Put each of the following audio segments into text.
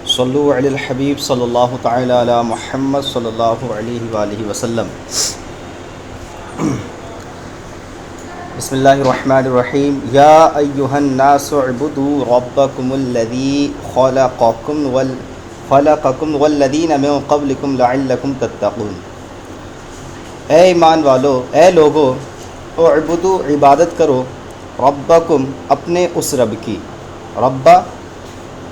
صلو علی الحبیب صلی اللہ تعالی علی محمد صلی اللہ علیہ وآلہ وسلم۔ بسم اللہ الرحمن الرحیم۔ یا ایہا الناس اعبدوا ربکم الذی خلقکم والذین من قبلکم لعلکم تتقون۔ اے ایمان والو، اے لوگو، اعبدوا عبادت کرو، ربکم اپنے اس رب کی،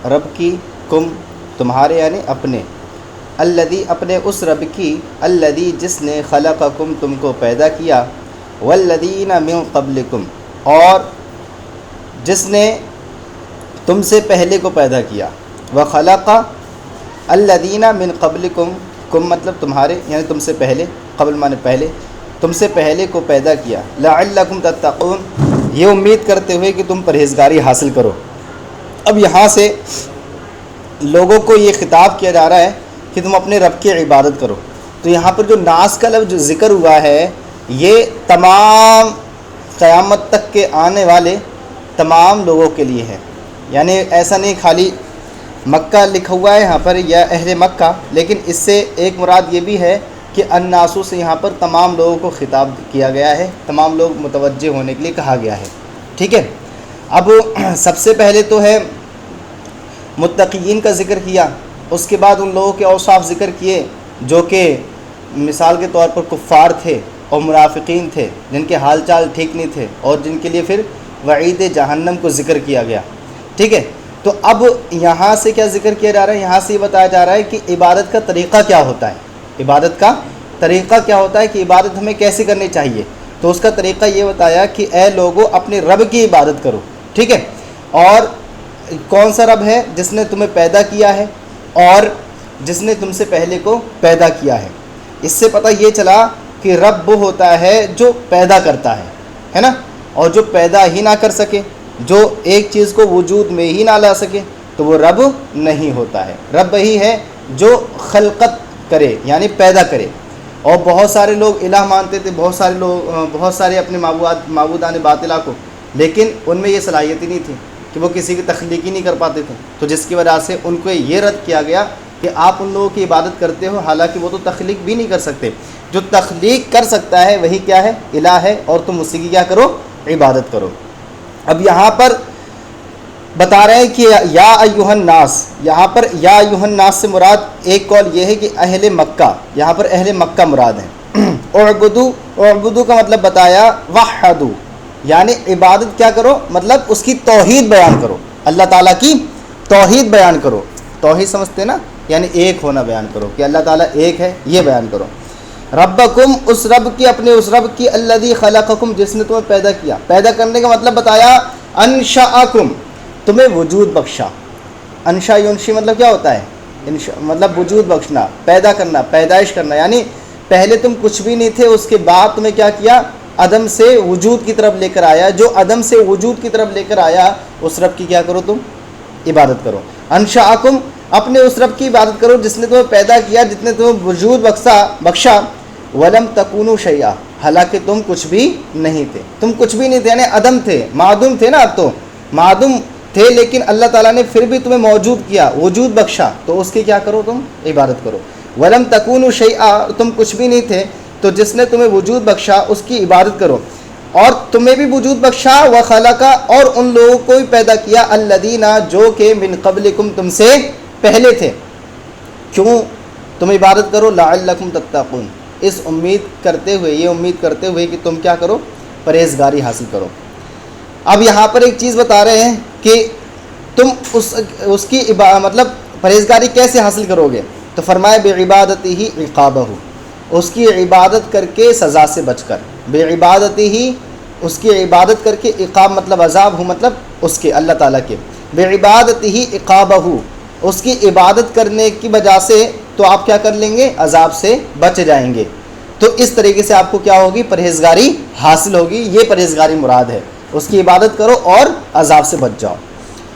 رب کی، کم تمہارے یعنی اپنے، الذی اپنے اس رب کی، الذی جس نے خلقکم تم کو پیدا کیا، والذین من قبلکم اور جس نے تم سے پہلے کو پیدا کیا، وخلق الذین من قبلکم، کم مطلب تمہارے یعنی تم سے پہلے، قبل مانے پہلے، تم سے پہلے کو پیدا کیا، لعلکم تتقون یہ امید کرتے ہوئے کہ تم پرہیزگاری حاصل کرو۔ اب یہاں سے لوگوں کو یہ خطاب کیا جا رہا ہے کہ تم اپنے رب کی عبادت کرو۔ تو یہاں پر جو ناس کا لفظ جو ذکر ہوا ہے یہ تمام قیامت تک کے آنے والے تمام لوگوں کے لیے ہے، یعنی ایسا نہیں خالی مکہ لکھا ہوا ہے یہاں پر یا اہل مکہ، لیکن اس سے ایک مراد یہ بھی ہے کہ الناسو سے یہاں پر تمام لوگوں کو خطاب کیا گیا ہے، تمام لوگ متوجہ ہونے کے لیے کہا گیا ہے۔ ٹھیک ہے، اب سب سے پہلے تو ہے متقین کا ذکر کیا، اس کے بعد ان لوگوں کے اوصاف ذکر کیے جو کہ مثال کے طور پر کفار تھے اور منافقین تھے، جن کے حال چال ٹھیک نہیں تھے اور جن کے لیے پھر وعید جہنم کو ذکر کیا گیا۔ ٹھیک ہے، تو اب یہاں سے کیا ذکر کیا جا رہا ہے؟ یہاں سے یہ بتایا جا رہا ہے کہ عبادت کا طریقہ کیا ہوتا ہے، عبادت کا طریقہ کیا ہوتا ہے کہ عبادت ہمیں کیسے کرنی چاہیے۔ تو اس کا طریقہ یہ بتایا کہ اے لوگو اپنے رب کی عبادت کرو۔ ٹھیک ہے، اور کون سا رب ہے؟ جس نے تمہیں پیدا کیا ہے اور جس نے تم سے پہلے کو پیدا کیا ہے۔ اس سے پتہ یہ چلا کہ رب وہ ہوتا ہے جو پیدا کرتا ہے نا، اور جو پیدا ہی نہ کر سکے، جو ایک چیز کو وجود میں ہی نہ لا سکے تو وہ رب نہیں ہوتا ہے۔ رب ہی ہے جو خلقت کرے یعنی پیدا کرے۔ اور بہت سارے لوگ الہ مانتے تھے، بہت سارے اپنے معبودان باطلہ کو، لیکن ان میں یہ صلاحیت ہی نہیں تھی کہ وہ کسی کی تخلیق ہی نہیں کر پاتے تھے، تو جس کی وجہ سے ان کو یہ رد کیا گیا کہ آپ ان لوگوں کی عبادت کرتے ہو حالانکہ وہ تو تخلیق بھی نہیں کر سکتے۔ جو تخلیق کر سکتا ہے وہی کیا ہے؟ الہ ہے، اور تم اسی کی کیا کرو؟ عبادت کرو۔ اب یہاں پر بتا رہے ہیں کہ یا ایھا الناس، یہاں پر یا ایھا الناس سے مراد ایک قول یہ ہے کہ اہل مکہ، یہاں پر اہل مکہ مراد ہیں۔ اعبدو کا مطلب بتایا وحدو، یعنی عبادت کیا کرو؟ مطلب اس کی توحید بیان کرو، اللہ تعالیٰ کی توحید بیان کرو۔ توحید سمجھتے نا، یعنی ایک ہونا بیان کرو کہ اللہ تعالیٰ ایک ہے، یہ بیان کرو۔ ربکم اس رب کی، اپنے اس رب کی، الذی خلقکم جس نے تمہیں پیدا کیا۔ پیدا کرنے کا مطلب بتایا انشأکم، تمہیں وجود بخشا۔ انشا ینشی مطلب کیا ہوتا ہے؟ مطلب وجود بخشنا، پیدا کرنا، پیدائش کرنا، یعنی پہلے تم کچھ بھی نہیں تھے، اس کے بعد تمہیں کیا کیا؟ عدم سے وجود کی طرف لے کر آیا۔ جو عدم سے وجود کی طرف لے کر آیا اس رب کی کیا کرو؟ تم عبادت کرو۔ انشأکم اپنے اس رب کی عبادت کرو جس نے تمہیں پیدا کیا، جس نے تمہیں وجود بخشا۔ ولم تکونوا شیئا، حالانکہ تم کچھ بھی نہیں تھے، تم کچھ بھی نہیں تھے یعنی عدم تھے، معدوم تھے نا، اب تو معدوم تھے، لیکن اللہ تعالیٰ نے پھر بھی تمہیں موجود کیا، وجود بخشا، تو اس کی کیا کرو؟ تم عبادت کرو۔ ولم تکونوا شیئا، تم کچھ بھی نہیں تھے تو جس نے تمہیں وجود بخشا اس کی عبادت کرو۔ اور تمہیں بھی وجود بخشا، وخلق اور ان لوگوں کو بھی پیدا کیا، الذین جو کہ من قبلکم تم سے پہلے تھے۔ کیوں تم عبادت کرو؟ لعلکم تتقون، اس امید کرتے ہوئے، یہ امید کرتے ہوئے کہ تم کیا کرو؟ پرہیزگاری حاصل کرو۔ اب یہاں پر ایک چیز بتا رہے ہیں کہ تم اس کی مطلب پرہیزگاری کیسے حاصل کرو گے؟ تو فرمائے بعبادتہ عقابہ، اس کی عبادت کر کے سزا سے بچ کر، بعبادتہ اس کی عبادت کر کے، عقاب مطلب عذاب ہو، مطلب اس کے اللہ تعالیٰ کے، بعبادتہ عقابہ اس کی عبادت کرنے کی وجہ سے تو آپ کیا کر لیں گے؟ عذاب سے بچ جائیں گے۔ تو اس طریقے سے آپ کو کیا ہوگی؟ پرہیزگاری حاصل ہوگی، یہ پرہیزگاری مراد ہے، اس کی عبادت کرو اور عذاب سے بچ جاؤ۔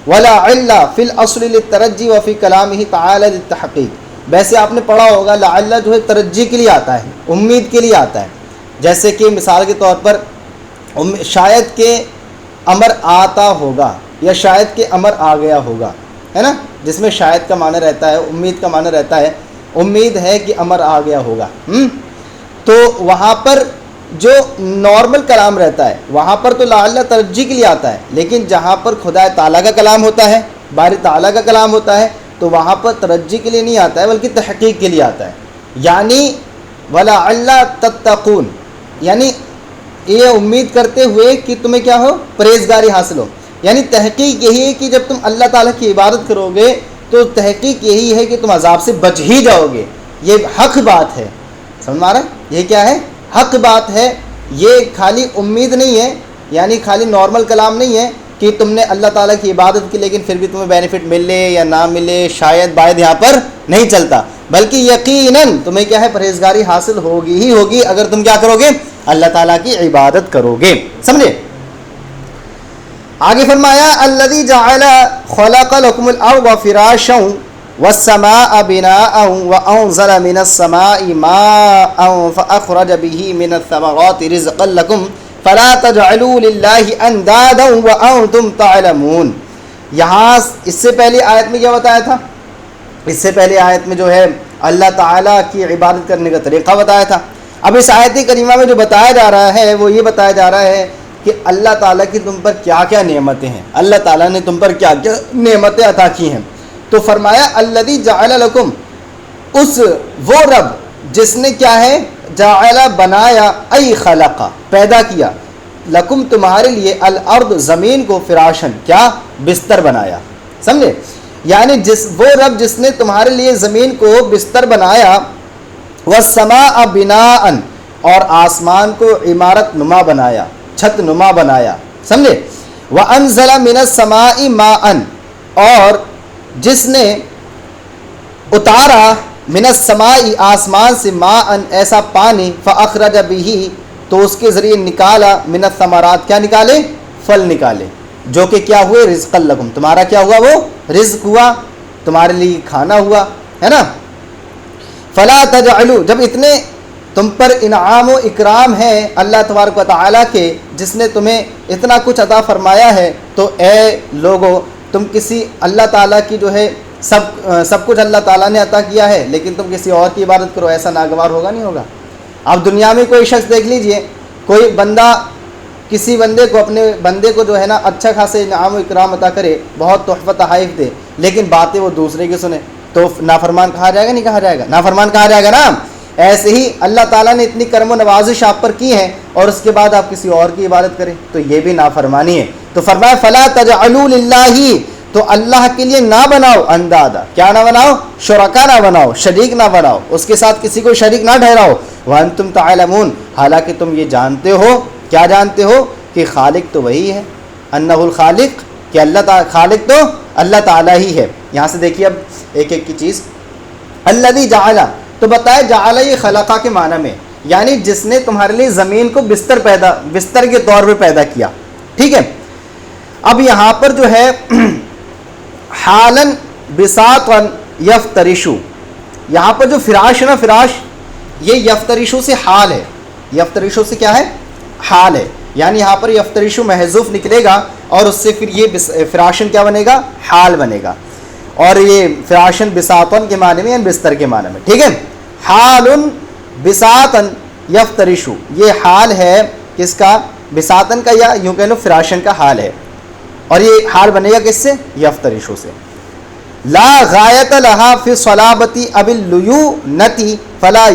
وَلَعِلَّ فِي الْأَصْلِ لِلتَّرَجِّ وَفِي كَلَامِهِ تَعَالَى لِلتَّحْقِيق، ویسے آپ نے پڑھا ہوگا لعل جو ہے ترجی کے لیے آتا ہے، امید کے لیے آتا ہے، جیسے کہ مثال کے طور پر شاید کہ امر آتا ہوگا یا شاید کہ امر آ گیا ہوگا، ہے نا, جس میں شاید کا معنی رہتا ہے, امید کا معنی رہتا ہے, امید ہے کہ امر آ گیا ہوگا. تو وہاں پر جو نارمل کلام رہتا ہے وہاں پر تو لعل ترجی کے لیے آتا ہے, لیکن جہاں پر خدا تعالیٰ کا کلام ہوتا ہے, باری تعالیٰ کا کلام ہوتا ہے, تو وہاں پر ترجی کے لیے نہیں آتا ہے بلکہ تحقیق کے لیے آتا ہے. یعنی وَلَعَلَّ تَتَّقُونَ, یعنی یہ امید کرتے ہوئے کہ تمہیں کیا ہو, پرہیزگاری حاصل ہو. یعنی تحقیق یہی ہے کہ جب تم اللہ تعالیٰ کی عبادت کرو گے تو تحقیق یہی ہے کہ تم عذاب سے بچ ہی جاؤ گے. یہ حق بات ہے, سمجھ میں آ رہا ہے, یہ کیا ہے, حق بات ہے. یہ خالی امید نہیں ہے, یعنی خالی نارمل کلام نہیں ہے کہ تم نے اللہ تعالیٰ کی عبادت کی لیکن پھر بھی تمہیں بینیفٹ ملے یا نہ ملے, شاید باید یہاں پر نہیں چلتا, بلکہ یقیناً تمہیں کیا ہے, پرہیزگاری حاصل ہوگی ہی ہوگی اگر تم کیا کرو گے, اللہ تعالیٰ کی عبادت کرو گے. سمجھے؟ آگے فرمایا الذی جعل خلق لکم الارض فراشا والسماء بناء وانزل من السماء ماء فاخرج به من الثمرات رزقا لکم فلا تجعلوا للہ اندادا وانتم تعلمون. یہاں اس سے پہلی آیت میں کیا بتایا تھا, اس سے پہلی آیت میں جو ہے اللہ تعالیٰ کی عبادت کرنے کا طریقہ بتایا تھا. اب اس آیت کریمہ میں جو بتایا جا رہا ہے وہ یہ بتایا جا رہا ہے کہ اللہ تعالیٰ کی تم پر کیا کیا نعمتیں ہیں, اللہ تعالیٰ نے تم پر کیا کیا نعمتیں عطا کی ہیں. تو فرمایا الذی جعل لکم, اس وہ رب جس نے کیا ہے, جعل بنایا, ای خلقا پیدا کیا, لکم تمہارے لیے, الارض زمین کو, فراشن کیا, بستر بنایا. سمجھے؟ یعنی وہ رب جس نے تمہارے لیے زمین کو بستر بنایا, والسماء بناء, اور آسمان کو عمارت نما بنایا, چھت نما بنایا. سمجھے؟ وانزل من السماء ماء, اور جس نے اتارا, من السماء آسمان سے, ماء ایسا پانی, فاخرج به تو اس کے ذریعے نکالا, من الثمرات کیا نکالے, پھل نکالے, جو کہ کیا ہوئے, رزق لکم تمہارا کیا ہوا, وہ رزق ہوا, تمہارے لیے کھانا ہوا, ہے نا. فلا تجعلوا, جب اتنے تم پر انعام و اکرام ہے اللہ تبارک و تعالیٰ کے, جس نے تمہیں اتنا کچھ عطا فرمایا ہے, تو اے لوگو تم کسی اللہ تعالیٰ کی جو ہے سب کچھ اللہ تعالیٰ نے عطا کیا ہے لیکن تم کسی اور کی عبادت کرو, ایسا ناگوار ہوگا نہیں ہوگا. اب دنیا میں کوئی شخص دیکھ لیجئے, کوئی بندہ کسی بندے کو, اپنے بندے کو جو ہے نا اچھا خاصے انعام و اکرام عطا کرے, بہت تحفہ تحائف دے, لیکن باتیں وہ دوسرے کی سنے, تو نافرمان کہا جائے گا, نہیں کہا جائے گا, نافرمان کہا جائے گا نا. ایسے ہی اللہ تعالیٰ نے اتنی کرم و نوازش آپ پر کی ہے اور اس کے بعد آپ کسی اور کی عبادت کریں تو یہ بھی نافرمانی ہے. تو فرمایا فلا تجعلوا للہ, تو اللہ کے لیے نہ بناؤ اندادا, کیا نہ بناؤ, شرکا نہ بناؤ, شریک نہ بناؤ, اس کے ساتھ کسی کو شریک نہ ٹھہراؤ. وانتم تعلمون, حالانکہ تم یہ جانتے ہو, کیا جانتے ہو, کہ خالق تو وہی ہے, انہ الخالق, کہ اللہ خالق تو اللہ تعالیٰ ہی ہے. یہاں سے دیکھیے اب ایک ایک کی چیز. الذی جعل, تو بتایا جعل یہ خلقہ کے معنی میں, یعنی جس نے تمہارے لیے زمین کو بستر کے طور پہ پیدا کیا. ٹھیک ہے. اب یہاں پر جو ہے حالن بساطن یفترشو, یہاں پر جو فراش ہے نا, فراش یہ یفترشو سے حال ہے, یفترشو سے کیا ہے, حال ہے. یعنی یہاں پر یفترشو محذوف نکلے گا اور اس سے پھر یہ فراشن کیا بنے گا, حال بنے گا. اور یہ فراشن بساطن کے معنی میں, یعنی بستر کے معنی میں. ٹھیک ہے. حال بساطن یفترشو, یہ حال ہے کس کا, بساطن کا, یا یوں کہہ لو فراشن کا حال ہے. اور یہ حال بنے گا کس سے, یفترشو سے. لا غایت لہا فی صلابتی اب اللیونتی فلا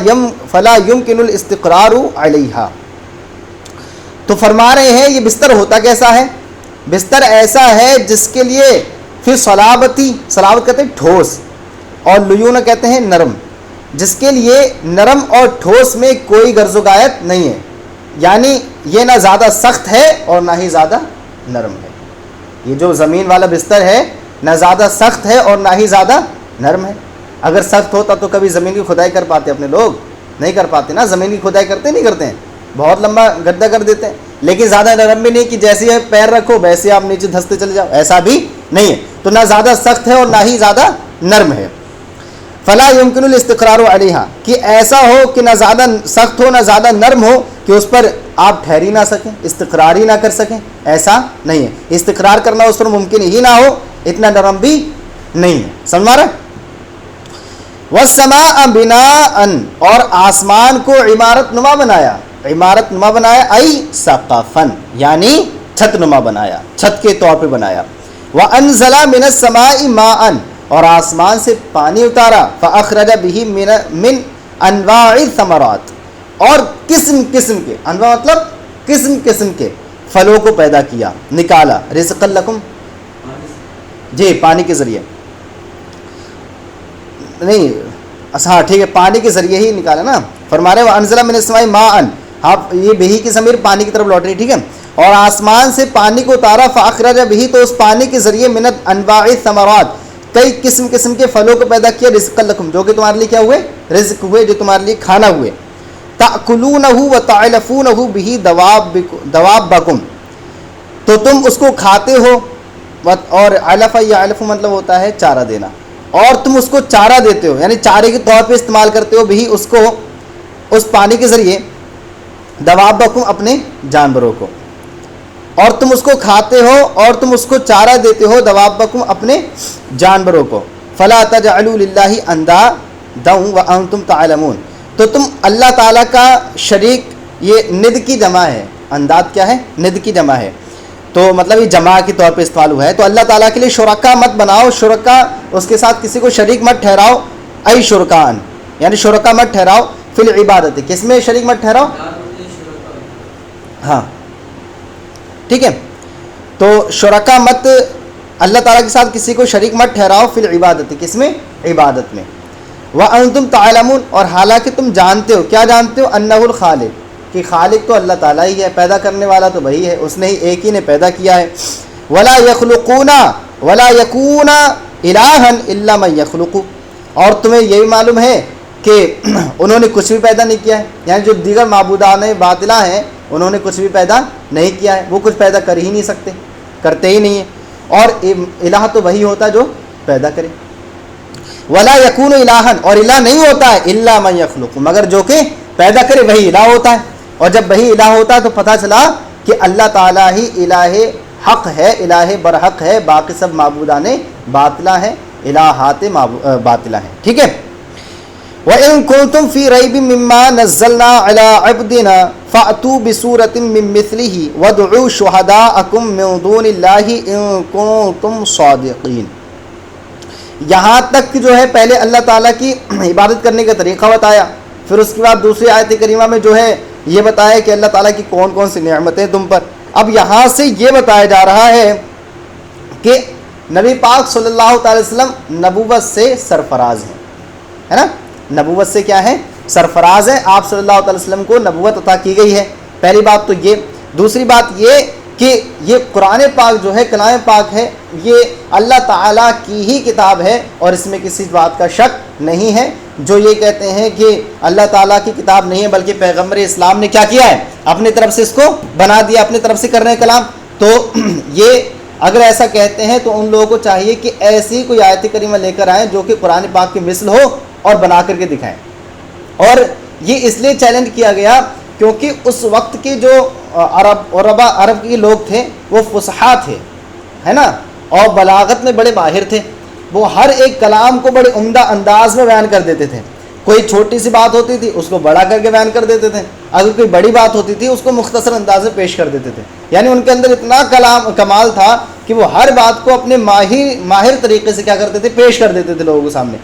یمکن الاستقرار علیہا. تو فرما رہے ہیں یہ بستر ہوتا کیسا ہے, بستر ایسا ہے جس کے لیے پھر صلابتی, صلابت کہتے ہیں ٹھوس, اور لیون کہتے ہیں نرم, جس کے لیے نرم اور ٹھوس میں کوئی غرض و غایت نہیں ہے. یعنی یہ نہ زیادہ سخت ہے اور نہ ہی زیادہ نرم ہے. یہ جو زمین والا بستر ہے نہ زیادہ سخت ہے اور نہ ہی زیادہ نرم ہے. اگر سخت ہوتا تو کبھی زمین کی کھدائی کر پاتے اپنے لوگ, نہیں کر پاتے نا. زمین کی کھدائی کرتے نہیں کرتے ہیں, بہت لمبا گڈھا کر دیتے ہیں, لیکن زیادہ نرم بھی نہیں کہ جیسے آپ پیر رکھو ویسے آپ نیچے دھستے چلے جاؤ, ایسا بھی نہیں ہے. تو نہ زیادہ سخت ہے اور نہ ہی زیادہ نرم ہے. فلا یمکن الاستقرار علیہا, کہ ایسا ہو کہ نہ زیادہ سخت ہو نہ زیادہ نرم ہو کہ اس پر آپ ٹھہر ہی نہ سکیں, استقرار ہی نہ کر سکیں, ایسا نہیں ہے. استقرار کرنا اس پر ممکن ہی نہ ہو, اتنا نرم بھی نہیں ہے. سمجھ رہا ہے؟ والسماء بناء، اور آسمان کو عمارت نما بنایا. عمارت نما بنایا ای سقفن، یعنی چھت نما بنایا، چھت کے طور پہ بنایا. وانزل من السماء ماء، اور آسمان سے پانی اتارا. فاخرج به من انواع الثمرات، اور قسم قسم کے، انواع مطلب قسم قسم کے پھلوں کو پیدا کیا، نکالا. رزقا لکم، جی پانی کے ذریعے نہیں، ہاں ٹھیک ہے، پانی کے ذریعے ہی نکالا نا. فرما رہے وانزل من السماء ماء، آپ یہ بہی کی ضمیر پانی کی طرف لوٹ رہی، ٹھیک ہے. اور آسمان سے پانی کو اتارا. فاخرج به، تو اس پانی کے ذریعے من انواع الثمرات، کئی قسم قسم کے پھلوں کو پیدا کیا. رزق لکم، جو کہ تمہارے لیے کیا ہوئے؟ رزق ہوئے، جو تمہارے لیے کھانا ہوئے. تاکلونہ وتعلفونہ به دوابکم، تو تم اس کو کھاتے ہو. اور علف، یا علف مطلب ہوتا ہے چارہ دینا، اور تم اس کو چارہ دیتے ہو، یعنی چارے کے طور پہ استعمال کرتے ہو. بھی اس کو، اس پانی کے ذریعے، دوابکم اپنے جانوروں کو، اور تم اس کو کھاتے ہو اور تم اس کو چارہ دیتے ہو. دوابکم اپنے جانوروں کو. فلا تجعلوا للہ اندادا وانتم تعلمون، تو تم اللہ تعالیٰ کا شریک، یہ ند کی جمع ہے. انداد کیا ہے؟ ند کی جمع ہے، تو مطلب یہ جمع کے طور پہ استعمال ہوا ہے. تو اللہ تعالیٰ کے لیے شرکا مت بناؤ، شرکا اس کے ساتھ کسی کو شریک مت ٹھہراؤ. ای شرکان، یعنی شرکا مت ٹھہراؤ. فی العبادت، کس میں شریک مت ٹھہراؤ؟ ہاں ٹھیک ہے. تو شرکا مت، اللہ تعالیٰ کے ساتھ کسی کو شریک مت ٹھہراؤ. فی العبادت، کس میں؟ عبادت میں. وانتم تعلمون، اور حالانکہ تم جانتے ہو. کیا جانتے ہو؟ انہ الخالق، کہ خالق تو اللہ تعالیٰ ہی ہے، پیدا کرنے والا تو وہی ہے، اس نے ہی، ایک ہی نے پیدا کیا ہے. ولا یخلقون ولا یکون الہا الا من یخلق، اور تمہیں یہی معلوم ہے کہ انہوں نے کچھ بھی پیدا نہیں کیا ہے. یعنی جو دیگر معبودان باطلہ ہیں، انہوں نے کچھ بھی پیدا نہیں کیا ہے، وہ کچھ پیدا کر ہی نہیں سکتے، کرتے ہی نہیں ہیں. اور الہ تو وہی ہوتا ہے جو پیدا کرے. ولا یکون الہا، اور الہ نہیں ہوتا ہے الا من یخلق، مگر جو کہ پیدا کرے وہی الہ ہوتا ہے. اور جب وہی الہ ہوتا ہے تو پتہ چلا کہ اللہ تعالیٰ ہی الہ حق ہے، الہ برحق ہے، باقی سب معبودان باطلہ ہیں، الہات باطلہ ہیں. ٹھیک ہے. وَإِن كُنتُمْ فِي رَيْبٍ مِّمَّا نَزَّلْنَا عَلَىٰ عَبْدِنَا فَأْتُوا بِسُورَةٍ مِّن مِّثْلِهِ وَادْعُوا شُهَدَاءَكُم مِّن دُونِ اللَّهِ إِن كُنتُمْ صَادِقِينَ. یہاں تک جو ہے پہلے اللہ تعالیٰ کی عبادت کرنے کا طریقہ بتایا، پھر اس کے بعد دوسری آیت کریمہ میں جو ہے یہ بتایا کہ اللہ تعالیٰ کی کون کون سی نعمتیں تم پر. اب یہاں سے یہ بتایا جا رہا ہے کہ نبی پاک صلی اللہ تعالی وسلم نبوت سے سرفراز ہیں، ہے نا. نبوت سے کیا ہے؟ سرفراز ہیں. آپ صلی اللہ تعالی وسلم کو نبوت عطا کی گئی ہے. پہلی بات تو یہ. دوسری بات یہ کہ یہ قرآن پاک جو ہے، کلام پاک ہے، یہ اللہ تعالیٰ کی ہی کتاب ہے، اور اس میں کسی بات کا شک نہیں ہے. جو یہ کہتے ہیں کہ اللہ تعالیٰ کی کتاب نہیں ہے بلکہ پیغمبر اسلام نے کیا کیا ہے؟ اپنی طرف سے اس کو بنا دیا، اپنی طرف سے کر رہے ہیں کلام. تو یہ اگر ایسا کہتے ہیں تو ان لوگوں کو چاہیے کہ ایسی کوئی آیت کریمہ لے کر آئیں جو کہ قرآن پاک کی مثل ہو اور بنا کر کے دکھائیں. اور یہ اس لیے چیلنج کیا گیا کیونکہ اس وقت کے جو عرب کے لوگ تھے وہ فصحا تھے، ہے نا، اور بلاغت میں بڑے ماہر تھے. وہ ہر ایک کلام کو بڑے عمدہ انداز میں بیان کر دیتے تھے. کوئی چھوٹی سی بات ہوتی تھی اس کو بڑا کر کے بیان کر دیتے تھے، اگر کوئی بڑی بات ہوتی تھی اس کو مختصر انداز میں پیش کر دیتے تھے. یعنی ان کے اندر اتنا کمال تھا کہ وہ ہر بات کو اپنے ماہر طریقے سے کیا کرتے تھے؟ پیش کر دیتے تھے لوگوں کے سامنے.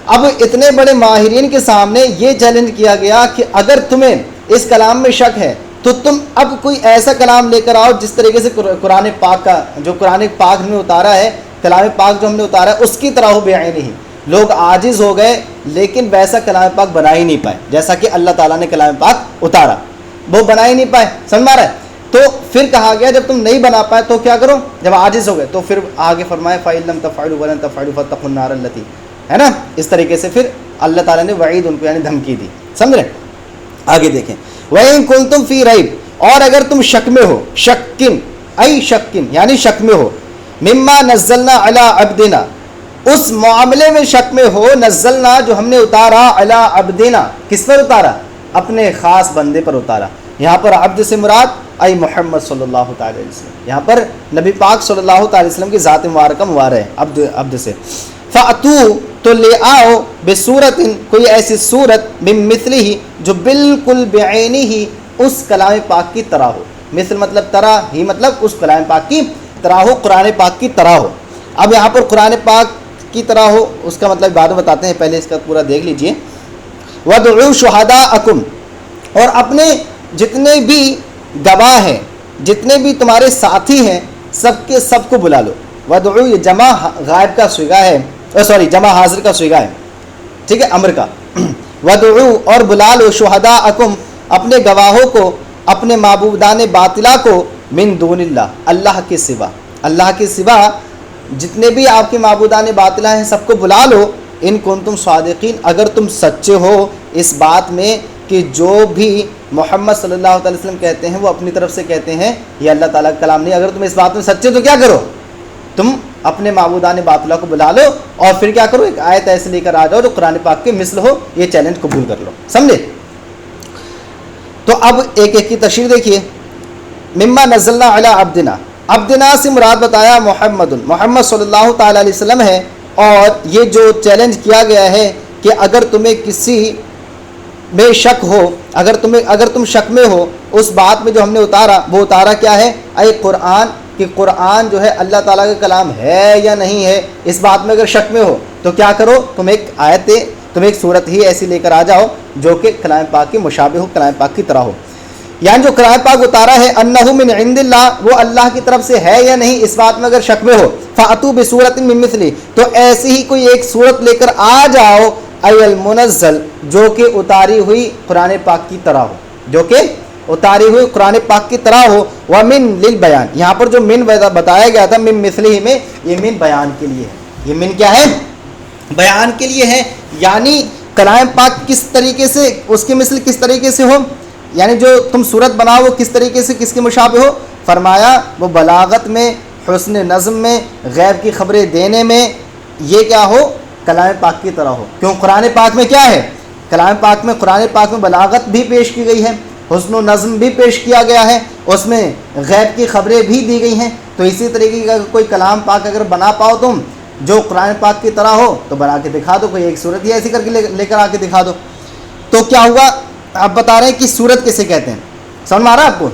اب اتنے بڑے ماہرین کے سامنے یہ چیلنج کیا گیا کہ اگر تمہیں اس کلام میں شک ہے تو تم اب کوئی ایسا کلام لے کر آؤ جس طریقے سے قرآن پاک کا، جو قرآن پاک نے اتارا ہے، کلام پاک جو ہم نے اتارا ہے اس کی طرح ہو بعینہ ہی. لوگ عاجز ہو گئے لیکن ویسا کلام پاک بنا ہی نہیں پائے جیسا کہ اللہ تعالیٰ نے کلام پاک اتارا، وہ بنا ہی نہیں پائے. سمجھ رہا ہے؟ تو پھر کہا گیا جب تم نہیں بنا پائے تو کیا کرو؟ جب عاجز ہو گئے تو پھر آگے فرمایا فَإِن لَّمْ تَفْعَلُوا وَلَن تَفْعَلُوا فَاتَّقُوا النَّارَ الَّتِي، ہے نا. اس طریقے سے پھر اللہ تعالیٰ نے وعید ان کو یعنی دھمکی دی. سمجھ رہے؟ آگے دیکھیں. وَإِن كُنتُمْ فِي رَيْبٍ، اور اگر تم شک میں ہو، شکن ای شکن یعنی شک میں ہو، مما نزلنا علی عبدنا، اس معاملے میں شک میں ہو، نزلنا جو ہم نے اتارا، علی عبدنا کس پر اتارا؟ اپنے خاص بندے پر اتارا. یہاں پر عبد سے مراد ای محمد صلی اللہ تعالی علیہ وسلم. یہاں پر نبی پاک صلی اللہ تعالی وسلم کی ذات مبارکہ مبارک ہے عبد سے. فَأْتُوا تو لے آؤ بصورت کوئی ایسی صورت من مثلہ جو بالکل بعینہ اس کلام پاک کی طرح ہو. مثل مطلب طرح ہی مطلب اس کلام پاک کی طرح ہو, قرآن پاک کی طرح ہو. اب یہاں پر قرآن پاک کی طرح ہو اس کا مطلب بعد میں بتاتے ہیں, پہلے اس کا پورا دیکھ لیجئے. وَادْعُوا شُهَدَاءَكُمْ اور اپنے جتنے بھی گواہ ہیں, جتنے بھی تمہارے ساتھی ہیں, سب کے سب کو بلا لو. وَادْعُوا یہ جمع غائب کا صیغہ ہے, جمع حاضر کا صیغہ ہے, ٹھیک ہے, امر کا. وَادْعُوا اور بلا لو شُهَدَاءَكُمْ اپنے گواہوں کو, اپنے معبودان باطلہ کو, من دون اللہ اللہ کے سوا, اللہ کے سوا جتنے بھی آپ کے معبودان باطلہ ہیں سب کو بلا لو. ان کنتم صادقین اگر تم سچے ہو اس بات میں کہ جو بھی محمد صلی اللہ علیہ وسلم کہتے ہیں وہ اپنی طرف سے کہتے ہیں, یہ اللہ تعالیٰ کا کلام نہیں. اگر تم اس بات میں سچے تو کیا کرو, تم اپنے معبودان باطلہ کو بلا لو اور پھر کیا کرو, ایک آیت ایسے لے کر آ جاؤ جو قرآن پاک کے مثل ہو, یہ چیلنج قبول کر لو. سمجھے؟ تو اب ایک ایک کی تشریح دیکھیے. مما نزلنا علی عبدنا, عبدنا سے مراد بتایا محمد صلی اللہ تعالی علیہ وسلم ہے. اور یہ جو چیلنج کیا گیا ہے کہ اگر تمہیں کسی میں شک ہو, اگر تم شک میں ہو اس بات میں جو ہم نے اتارا, وہ اتارا کیا ہے, اے قرآن, کہ قرآن جو ہے اللہ تعالیٰ کا کلام ہے یا نہیں ہے, اس بات میں اگر شک میں ہو تو کیا کرو, تم ایک صورت ہی ایسی لے کر آ جاؤ جو کہ کلام پاک کی مشابہ ہو, کلام پاک کی طرح ہو. یعنی جو کلام پاک اتارا ہے انہ من عند اللہ, وہ اللہ کی طرف سے ہے یا نہیں اس بات میں اگر شک میں ہو, فاتوا بصورت من مثلی تو ایسی ہی کوئی ایک صورت لے کر آ جاؤ, ای المنزل جو کہ اتاری ہوئی قرآن پاک کی طرح ہو, جو کہ اتاری ہوئی قرآن پاک کی طرح ہو. ومن للبیان, یہاں پر جو من بتایا گیا تھا من مثلی میں, یہ من بیان کے لیے ہے. یہ من کیا ہے, بیان کے لیے ہے. یعنی کلام پاک کس طریقے سے, اس کی مثل کس طریقے سے ہو, یعنی جو تم صورت بناؤ وہ کس طریقے سے کس کے مشابہ ہو. فرمایا وہ بلاغت میں, حسن نظم میں, غیب کی خبریں دینے میں, یہ کیا ہو, کلام پاک کی طرح ہو. کیوں, قرآن پاک میں کیا ہے, کلام پاک میں, قرآن پاک میں بلاغت بھی پیش کی گئی ہے, حسن و نظم بھی پیش کیا گیا ہے, اس میں غیب کی خبریں بھی دی گئی ہیں. تو اسی طریقے کا کوئی کلام پاک اگر بنا پاؤ تم جو قرآن پاک کی طرح ہو تو بنا کے دکھا دو, کوئی ایک صورت ہی ایسی کر کے لے کر آ کے دکھا دو. تو کیا ہوا, اب بتا رہے ہیں کہ صورت کسے کہتے ہیں. سمجھ میں آ رہا ہے آپ کو؟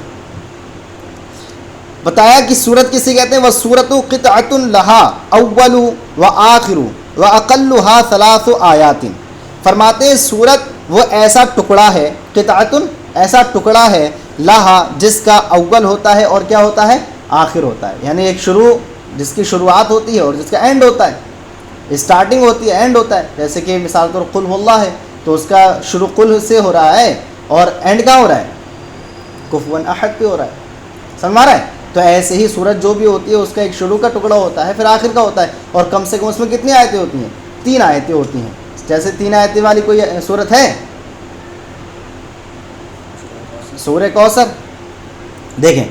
بتایا کہ صورت کسے کہتے ہیں. وَالصُّورَةُ قِطْعَةٌ لَهَا أَوَّلُ وَآخِرُ وَأَقَلُّهَا 3 آیات. فرماتے ہیں صورت وہ ایسا ٹکڑا ہے, قطعۃ ایسا ٹکڑا ہے, لہا جس کا اول ہوتا ہے اور کیا ہوتا ہے, آخر ہوتا ہے. یعنی ایک شروع, جس کی شروعات ہوتی ہے اور جس کا اینڈ ہوتا ہے, اسٹارٹنگ ہوتی ہے اینڈ ہوتا ہے. جیسے کہ مثال طور قل هو اللہ ہے تو اس کا شروع قل سے ہو رہا ہے اور اینڈ کہاں ہو رہا ہے, کفوا احد پہ ہو رہا ہے. سمجھ رہا ہے؟ تو ایسے ہی سورت جو بھی ہوتی ہے اس کا ایک شروع کا ٹکڑا ہوتا ہے, پھر آخر کا ہوتا ہے, اور کم سے کم اس میں کتنی آیتیں ہوتی ہیں, 3 آیتیں ہوتی ہیں. جیسے 3 آیتیں والی کوئی سورت ہے, سورہ کوثر. دیکھیں,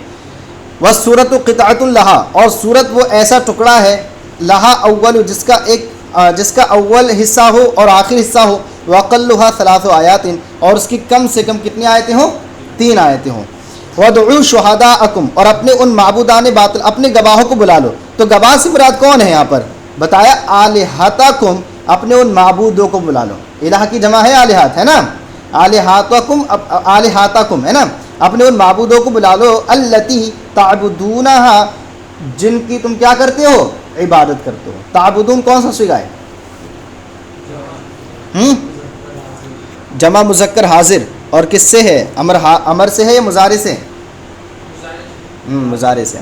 وَالصُّورَةُ قِطْعَةٌ لَهَا, اور سورت وہ ایسا ٹکڑا ہے, لہا اول جس کا اول حصہ ہو اور آخر حصہ ہو, وَأَقَلُّهَا 3 آیات, اور اس کی کم سے کم کتنی آیتیں ہوں, 3 آیتیں ہوں. وَادْعُوا شُهَدَاءَكُمْ اور اپنے ان معبودان باطل, اپنے گواہوں کو بلا لو. تو گواہ سے مراد کون ہے یہاں پر, بتایا آلہتکم, اپنے ان معبودوں کو بلا لو. الہ کی جمع ہے آلہات, ہے نا, آلہتکم ہے نا, اپنے ان معبودوں کو بلا لو, التی تعبدونہا جن کی تم کیا کرتے ہو, عبادت کرتے ہو. تعبدون کون سا صیغہ ہے, جمع مذکر حاضر, اور کس سے ہے, امر سے ہے یا مضارع سے, مضارع سے.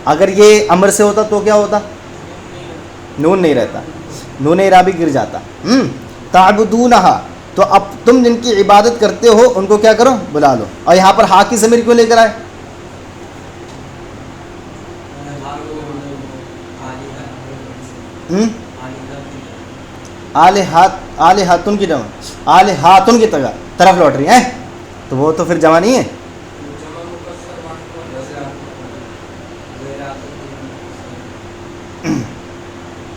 اگر یہ امر سے ہوتا تو کیا ہوتا, نون نہیں رہتا, نون اعرابی گر جاتا. تعبدونہا تو اب تم جن کی عبادت کرتے ہو ان کو کیا کرو, بلا لو. اور یہاں پر ہا کی ضمیر کیوں لے کر آئے, آلہاتن کی جمع, آلہاتن کی طرف لوٹ رہی ہیں, تو وہ تو پھر جمع نہیں ہے.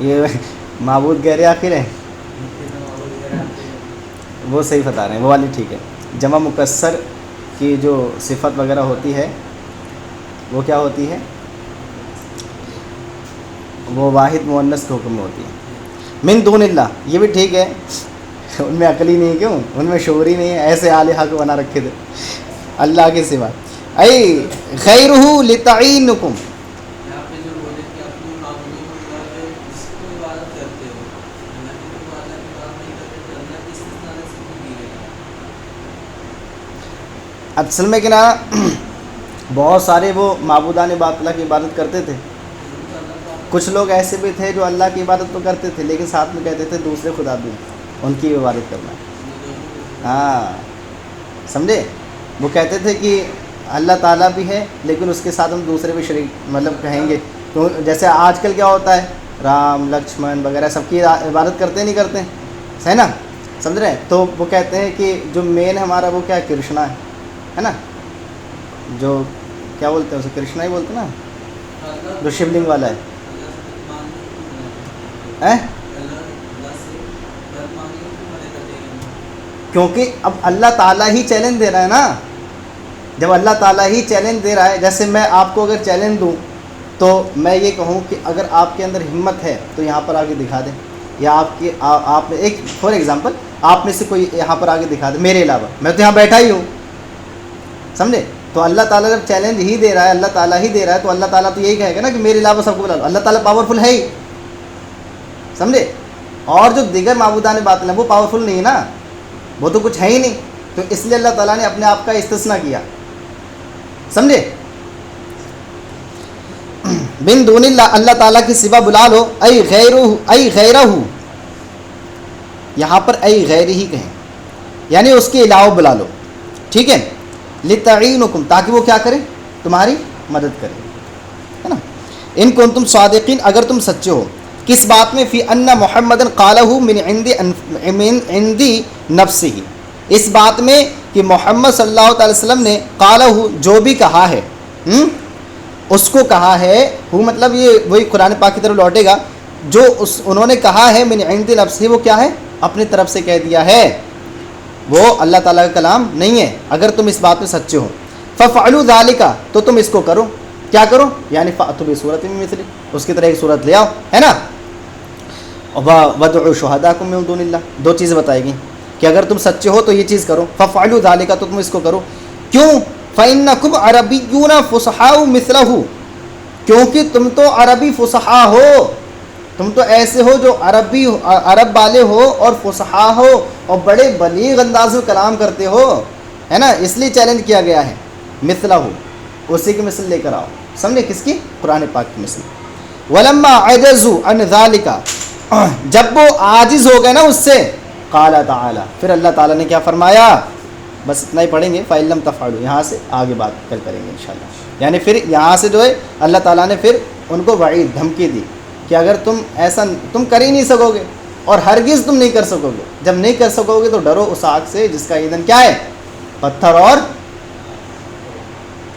یہ معبود غیر آخر ہے, وہ صحیح بتا رہے ہیں, وہ والی ٹھیک ہے. جمع مکسر کی جو صفت وغیرہ ہوتی ہے وہ کیا ہوتی ہے؟ وہ واحد مؤنث کے حکم میں ہوتی ہے. من دون اللہ یہ بھی ٹھیک ہے، ان میں عقل ہی نہیں ہے، کیوں ان میں شعور ہی نہیں ہے، ایسے الہا کو بنا رکھے تھے اللہ کے سوا. ای غیرہ لتعینکم، یہاں پہ جو بولے کہ اپنی معبودوں کو بلا کے اس کو عبادت کرتے ہو، اللہ کی تو اللہ کی بات نہیں کرتے تو اللہ کی استثناء سے کیوں کی گئی؟ اصل میں کہ نا بہت سارے وہ معبودان باطلہ کی عبادت کرتے تھے. کچھ لوگ ایسے بھی تھے جو اللہ کی عبادت تو کرتے تھے لیکن ساتھ میں کہتے تھے دوسرے خدا بھی ان کی عبادت کرنا. ہاں سمجھے، وہ کہتے تھے کہ اللہ تعالیٰ بھی ہے لیکن اس کے ساتھ ہم دوسرے بھی شریک مطلب کہیں گے. تو جیسے آج کل کیا ہوتا ہے، رام لکشمن وغیرہ سب کی عبادت کرتے نہیں کرتے ہے نا، سمجھ رہے ہیں. تو وہ کہتے ہیں کہ جو مین ہمارا وہ کیا کرشنا ہے نا، جو کیا بولتے ہیں اسے کرشنا ہی بولتے ہیں نا، جو شیو لنگ والا ہے. کیونکہ اب اللہ تعالیٰ ہی چیلنج دے رہا ہے نا. جب اللہ تعالیٰ ہی چیلنج دے رہا ہے، جیسے میں آپ کو اگر چیلنج دوں تو میں یہ کہوں کہ اگر آپ کے اندر ہمت ہے تو یہاں پر آگے دکھا دیں، یا آپ میں ایک فار ایگزامپل آپ میں سے کوئی یہاں پر آگے دکھا دے میرے علاوہ، میں تو یہاں بیٹھا ہی ہوں، سمجھے. تو اللہ تعالیٰ جب چیلنج ہی دے رہا ہے، اللہ تعالیٰ ہی دے رہا ہے، تو اللہ تعالیٰ تو یہی کہے گا نا کہ میرے علاوہ سب کو بلا لو. اللہ تعالیٰ پاورفل ہے ہی، سمجھے. اور جو دیگر معبودان باطل ہیں وہ پاورفل نہیں ہے نا، وہ تو کچھ ہے ہی نہیں. تو اس لیے اللہ تعالیٰ نے اپنے آپ کا استثناء کیا، سمجھے. بن دون اللہ، اللہ تعالیٰ کی سوا بلا لو. ای غیرہ، یہاں پر ای غیر ہی کہیں، یعنی اس کے علاوہ بلا لو، ٹھیک ہے. لتعینکم، تاکہ وہ کیا کرے، تمہاری مدد کرے، ہے نا. ان کنتم صادقین، اگر تم سچے ہو. کس بات میں؟ فی ان محمد قالہ من عند نفسہ، اس بات میں کہ محمد صلی اللہ تعالی وسلم نے قالہ جو بھی کہا ہے، اس کو کہا ہے، وہ مطلب یہ وہی قرآن پاک کی طرف لوٹے گا. جو انہوں نے کہا ہے من عند نفسہ، وہ کیا ہے، اپنی طرف سے کہہ دیا ہے، وہ اللہ تعالیٰ کا کلام نہیں ہے. اگر تم اس بات میں سچے ہو، ففعلوا ذالک، تو تم اس کو کرو. کیا کرو؟ یعنی فأتوا بسورۃ من مثلہ، اس کی طرح ایک صورت لے آؤ، ہے نا. وادعوا شہداکم من دون اللہ، دو چیزیں بتائے گی کہ اگر تم سچے ہو تو یہ چیز کرو. ففعلوا ذالک، تو تم اس کو کرو. کیوں؟ فإنکم عربیون فصحاء مثلہ، کیونکہ تم تو عربی فصحاء ہو، تم تو ایسے ہو جو عرب والے ہو اور فصحاء ہو اور بڑے بلیغ انداز میں کلام کرتے ہو، ہے نا. اس لیے چیلنج کیا گیا ہے. مثلہ، اسی کی مثل لے کر آؤ. سمجھے کس کی؟ قرآن پاک کی مثل. ولما عجزوا عن ذلک، جب وہ عاجز ہو گئے نا اس سے، قال تعالی، پھر اللہ تعالیٰ نے کیا فرمایا. بس اتنا ہی پڑھیں گے. فَإِن لَّمْ تَفْعَلُوا، یہاں سے آگے بات کل کریں گے انشاءاللہ. یعنی پھر یہاں سے جو ہے اللہ تعالیٰ نے پھر ان کو وعید، دھمکی دی کہ اگر تم ایسا تم کر ہی نہیں سکو گے اور ہرگز تم نہیں کر سکو گے. جب نہیں کر سکو گے تو ڈرو اس آگ سے جس کا ایندھن کیا ہے، پتھر اور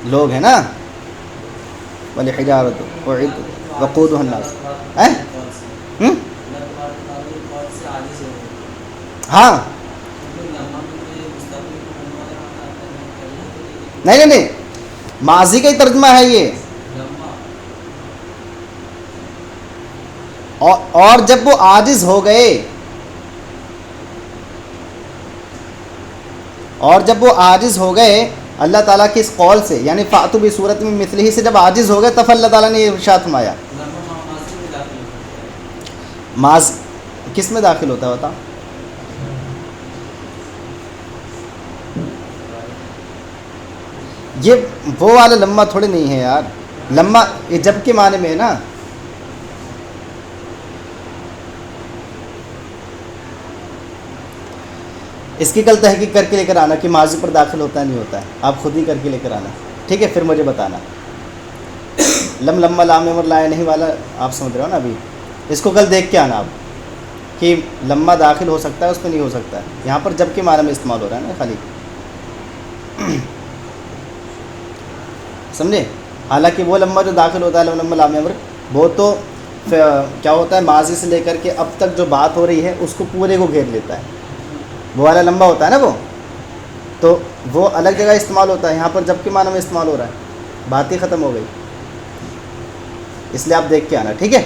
لوگ ہیں نا. وَالْحِجَارَةُ أُعِدَّتْ وَقُودُهَا النَّاسُ. ہاں نہیں، ماضی کا ہی ترجمہ ہے یہ. اور جب وہ عاجز ہو گئے، اللہ تعالیٰ کے اس قول سے، یعنی فأتوا بسورۃ من مثلہ سے جب عاجز ہو گئے، تب اللہ تعالیٰ نے یہ ارشاد فرمایا. ماضی کس میں داخل ہوتا ہے بتا؟ یہ وہ والا لمحہ تھوڑی نہیں ہے یار. لمحہ یہ جب کے معنی میں ہے نا. اس کی کل تحقیق کر کے لے کر آنا کہ ماضی پر داخل ہوتا ہے نہیں ہوتا ہے. آپ خود ہی کر کے لے کر آنا، ٹھیک ہے. پھر مجھے بتانا. لما لام اور لایا نہیں والا آپ سمجھ رہے ہو نا. ابھی اس کو کل دیکھ کے آنا آپ کہ لما داخل ہو سکتا ہے، اس میں نہیں ہو سکتا ہے. یہاں پر جب کے معنی میں استعمال ہو رہا ہے نا خالی، سمجھے. حالانکہ وہ لمحہ جو داخل ہوتا ہے لما لام امر، وہ تو کیا ہوتا ہے، ماضی سے لے کر کے اب تک جو بات ہو رہی ہے اس کو پورے کو گھیر لیتا ہے. وہ والا لمبا ہوتا ہے نا وہ. تو وہ الگ جگہ استعمال ہوتا ہے، یہاں پر جب کے معنی میں استعمال ہو رہا ہے، بات ہی ختم ہو گئی. اس لیے آپ دیکھ کے آنا، ٹھیک ہے.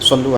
صلو